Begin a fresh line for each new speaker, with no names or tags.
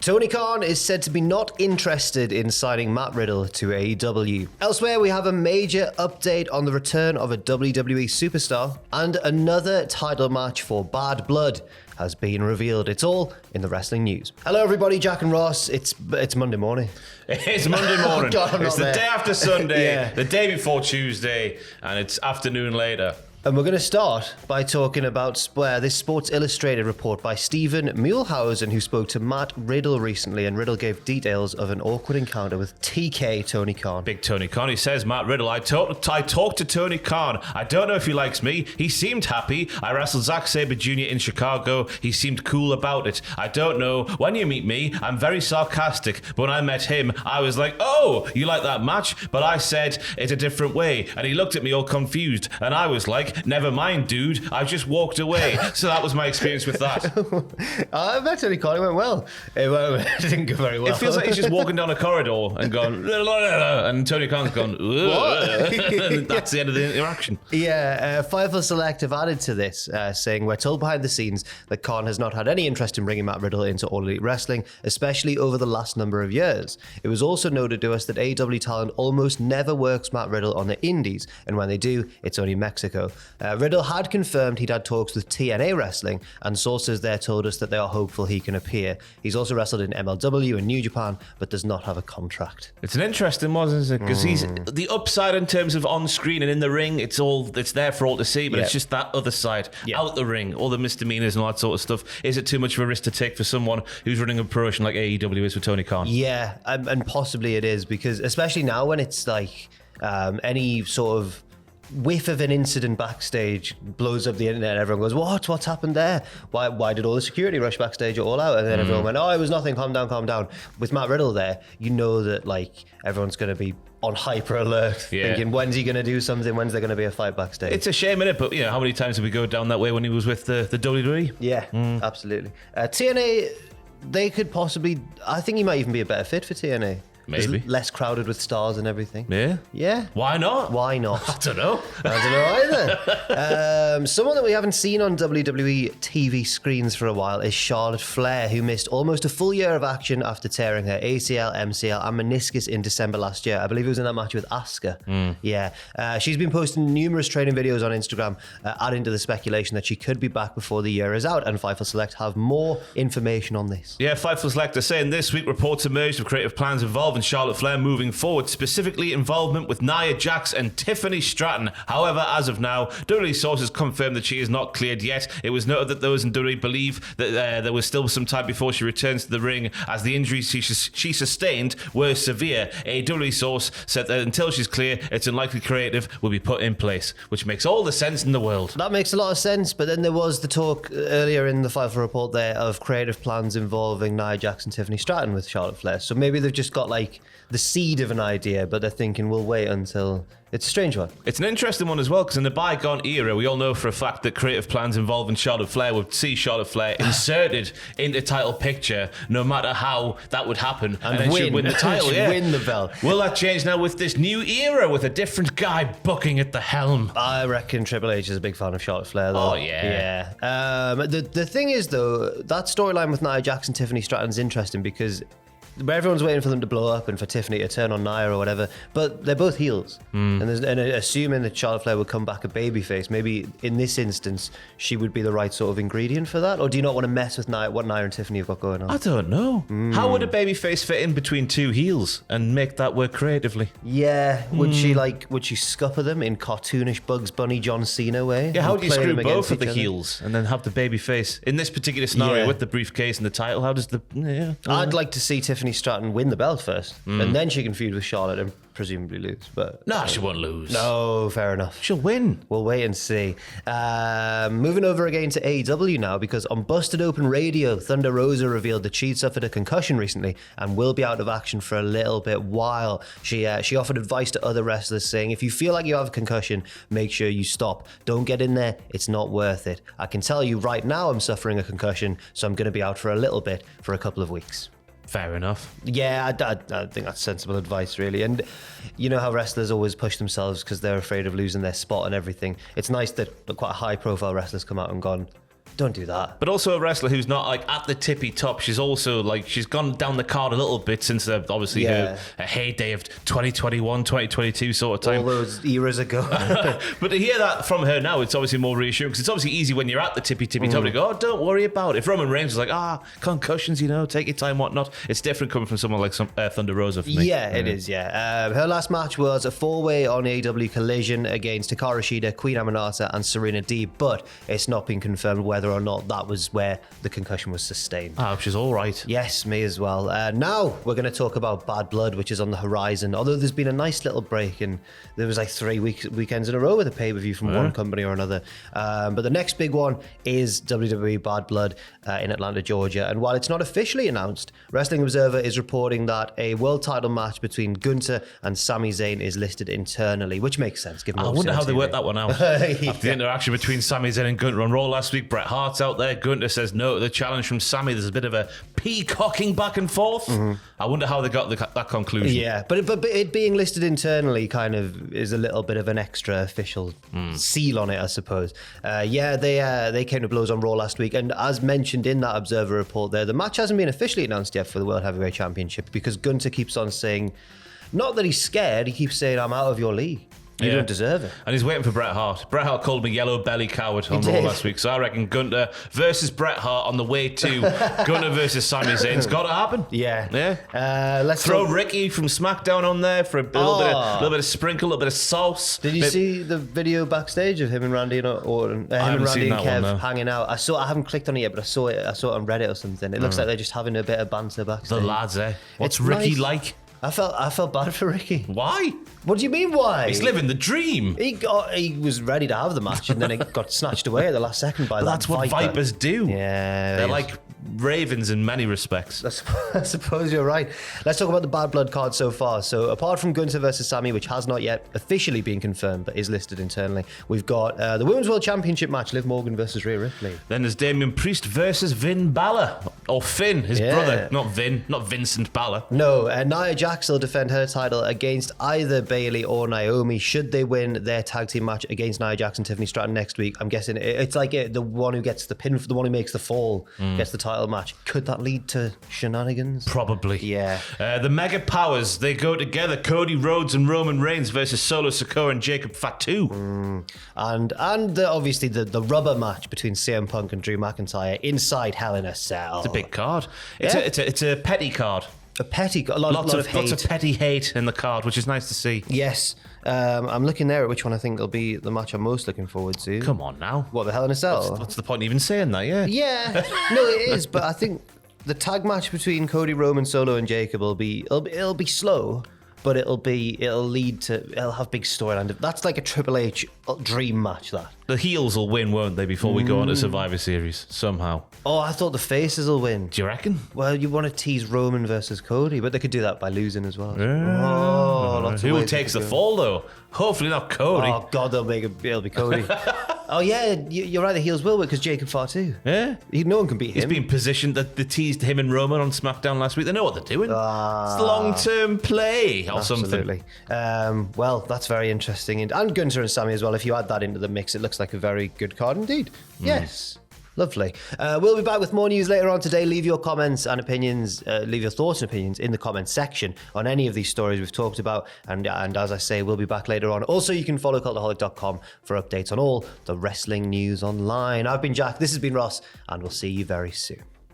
Tony Khan is said to be not interested in signing Matt Riddle to AEW. Elsewhere, we have a major update on the return of a WWE superstar, and another title match for Bad Blood has been revealed. It's all in the wrestling news. Hello everybody, Jack and Ross. It's Monday morning.
It's Monday morning.
God,
it's the day after Sunday, the day before Tuesday, and it's afternoon later.
And we're going to start by talking about this Sports Illustrated report by Stephen Muehlhausen, who spoke to Matt Riddle recently, and Riddle gave details of an awkward encounter with TK Tony Khan.
Big Tony Khan. He says, Matt Riddle, I talked to Tony Khan. I don't know if he likes me. He seemed happy. I wrestled Zack Sabre Jr. in Chicago. He seemed cool about it. I don't know. When you meet me, I'm very sarcastic. But when I met him, I was like, oh, you like that match? But I said it a different way. And he looked at me all confused. And I was like, never mind, dude. I just walked away. So that was my experience with that.
I bet Tony Khan, it went well. It didn't go very well.
It feels like he's just walking down a corridor and going, and Tony Khan's gone, and that's the end of the interaction.
Yeah, Firefly Select have added to this, saying, we're told behind the scenes that Khan has not had any interest in bringing Matt Riddle into All Elite Wrestling, especially over the last number of years. It was also noted to us that AEW talent almost never works Matt Riddle on the indies, and when they do, it's only Mexico. Riddle had confirmed he'd had talks with TNA Wrestling, and sources there told us that they are hopeful he can appear. He's also wrestled in MLW and New Japan, but does not have a contract.
It's an interesting one, isn't it? Because he's the upside in terms of on screen and in the ring. It's there for all to see, but it's just that other side out the ring, all the misdemeanors and all that sort of stuff. Is it too much of a risk to take for someone who's running a promotion like AEW is for Tony Khan?
Yeah, and possibly it is, because especially now when it's like any sort of whiff of an incident backstage blows up the internet, everyone goes, what's happened there? Why did all the security rush backstage all out? And then everyone went, it was nothing, calm down. With Matt Riddle there, you know that like everyone's going to be on hyper alert, thinking, when's he going to do something? When's there going to be a fight backstage?
It's a shame, innit? But how many times did we go down that way when he was with the WWE?
Yeah, absolutely. TNA, they could possibly, I think he might even be a better fit for TNA.
Maybe.
It's less crowded with stars and everything.
Yeah?
Yeah.
Why not?
Why not?
I don't know.
Either. Someone that we haven't seen on WWE TV screens for a while is Charlotte Flair, who missed almost a full year of action after tearing her ACL, MCL, and meniscus in December last year. I believe it was in that match with Asuka. Yeah. She's been posting numerous training videos on Instagram, adding to the speculation that she could be back before the year is out, and Fightful Select have more information on this.
Yeah, Fightful Select are saying this week reports emerged of creative plans involving Charlotte Flair moving forward, specifically involvement with Nia Jax and Tiffany Stratton. However, as of now, WWE sources confirmed that she is not cleared yet. It was noted that those in WWE believe that there was still some time before she returns to the ring, as the injuries she sustained were severe. A WWE source said that until she's clear, it's unlikely creative will be put in place, which makes all the sense in the world.
That makes a lot of sense, but then there was the talk earlier in the Fightful report there of creative plans involving Nia Jax and Tiffany Stratton with Charlotte Flair. So maybe they've just got like the seed of an idea, but they're thinking we'll wait until... It's a strange one.
It's an interesting one as well, because in the bygone era, we all know for a fact that creative plans involving Charlotte Flair would see Charlotte Flair inserted in the title picture, no matter how that would happen, and then she'd win the title.
Win the belt.
Will that change now with this new era, with a different guy booking at the helm?
I reckon Triple H is a big fan of Charlotte Flair, though.
Oh, yeah.
The thing is, though, that storyline with Nia Jax and Tiffany Stratton's interesting because everyone's waiting for them to blow up and for Tiffany to turn on Nia or whatever, but they're both heels. And assuming that Charlotte Flair would come back a babyface, maybe in this instance she would be the right sort of ingredient for that. Or do you not want to mess with what Nia and Tiffany have got going on?
I don't know. How would a babyface fit in between two heels and make that work creatively?
Yeah, would she scupper them in cartoonish Bugs Bunny John Cena way?
Yeah, how do you screw both of the heels and then have the babyface in this particular scenario with the briefcase and the title? How does the
I'd like to see Tiffany Stratton win the belt first, and then she can feud with Charlotte and presumably lose. But
no, she won't lose.
No, fair enough.
She'll win.
We'll wait and see. Moving over again to AEW now, because on Busted Open Radio, Thunder Rosa revealed that she'd suffered a concussion recently and will be out of action for a little bit while. She offered advice to other wrestlers, saying, if you feel like you have a concussion, make sure you stop. Don't get in there. It's not worth it. I can tell you right now I'm suffering a concussion, so I'm going to be out for a little bit, for a couple of weeks.
Fair enough.
Yeah, I think that's sensible advice, really. And you know how wrestlers always push themselves because they're afraid of losing their spot and everything. It's nice that quite high-profile wrestlers come out and gone, Don't do that.
But also a wrestler who's not like at the tippy top. She's also like, she's gone down the card a little bit since obviously her heyday of 2021, 2022 sort of time.
All those eras ago.
But to hear that from her now, it's obviously more reassuring, because it's obviously easy when you're at the tippy top to go, oh, don't worry about it. If Roman Reigns was like, concussions, take your time, whatnot. It's different coming from someone like Thunder Rosa for me.
Yeah, it is, yeah. Her last match was a 4-way on AEW Collision against Hikaru Shida, Queen Aminata, and Serena Deeb, but it's not been confirmed whether or not that was where the concussion was sustained.
Which is all right.
Yes, me as well. Now we're going to talk about Bad Blood, which is on the horizon, although there's been a nice little break, and there was like 3 weekends in a row with a pay-per-view from one company or another. But the next big one is WWE Bad Blood in Atlanta, Georgia. And while it's not officially announced, Wrestling Observer is reporting that a world title match between Gunther and Sami Zayn is listed internally, which makes sense given
I wonder how they worked that one out. After the interaction between Sami Zayn and Gunther on Raw last week, Bret Hart's out there. Gunther says no to the challenge from Sami. There's a bit of a peacocking back and forth. I wonder how they got that conclusion.
Yeah, but it being listed internally kind of is a little bit of an extra official seal on it, I suppose. They came to blows on Raw last week, and as mentioned in that Observer report there, the match hasn't been officially announced yet for the World Heavyweight Championship, because Gunther keeps on saying, not that he's scared, he keeps saying, I'm out of your league. You don't deserve it.
And he's waiting for Bret Hart. Bret Hart called me yellow belly coward on Raw last week. So I reckon Gunther versus Bret Hart on the way to Gunther versus Sami Zayn's got to happen.
Yeah.
Let's throw Ricky from SmackDown on there for a little bit of sprinkle, a little bit of sauce.
Did you see the video backstage of him and Randy and Orton? Him and Randy and Kev hanging out. I haven't clicked on it yet, but I saw it on Reddit or something. It looks like they're just having a bit of banter backstage.
The lads, What's Ricky
nice.
like?
I felt bad for Ricky.
Why?
What do you mean, why?
He's living the dream.
He was ready to have the match, and then it got snatched away at the last second by that
That's what Vipers do.
Yeah.
They're like ravens in many respects.
I suppose you're right. Let's talk about the Bad Blood card so far. So apart from Gunther versus Sami, which has not yet officially been confirmed but is listed internally, we've got the Women's World Championship match, Liv Morgan versus Rhea Ripley.
Then there's Damian Priest versus Finn Balor. Or Finn, his brother. Not Vincent Balor.
No, Nia Jax will defend her title against either Bayley or Naomi should they win their tag team match against Nia Jax and Tiffany Stratton next week. I'm guessing it's like the one who gets the pin, the one who makes the fall, gets the title match. Could that lead to shenanigans?
Probably.
Yeah.
The Mega Powers, they go together. Cody Rhodes and Roman Reigns versus Solo Sikoa and Jacob Fatu.
And obviously the rubber match between CM Punk and Drew McIntyre inside Hell in a Cell.
It's a big card. It's a petty card.
A petty, lots of hate.
Lots of petty hate in the card, which is nice to see.
Yes. I'm looking there at which one I think will be the match I'm most looking forward to.
Come on now.
What, the Hell in a Cell?
What's the point in even saying that, yeah?
Yeah. No, it is, but I think the tag match between Cody, Roman, Solo, and Jacob will be slow, but it'll have big storyline. That's like a Triple H dream match, that.
The heels will win, won't they, before we go on to Survivor Series, somehow.
Oh, I thought the faces will win.
Do you reckon?
Well, you want to tease Roman versus Cody, but they could do that by losing as well.
Yeah. Who takes the fall, though? Hopefully not Cody.
Oh, God, it'll be Cody. Oh, yeah, you're right, the heels will win because Jacob Fatu.
Yeah.
No one can beat him.
He's been positioned that they teased him and Roman on SmackDown last week. They know what they're doing. It's long-term play or
Absolutely.
something.
Well, that's very interesting. And Gunther and Sami as well. If you add that into the mix, it looks like a very good card indeed. Yes. Lovely. We'll be back with more news later on today. Leave your comments and opinions, leave your thoughts and opinions in the comments section on any of these stories we've talked about. And as I say, we'll be back later on. Also, you can follow cultaholic.com for updates on all the wrestling news online. I've been Jack, this has been Ross, and we'll see you very soon.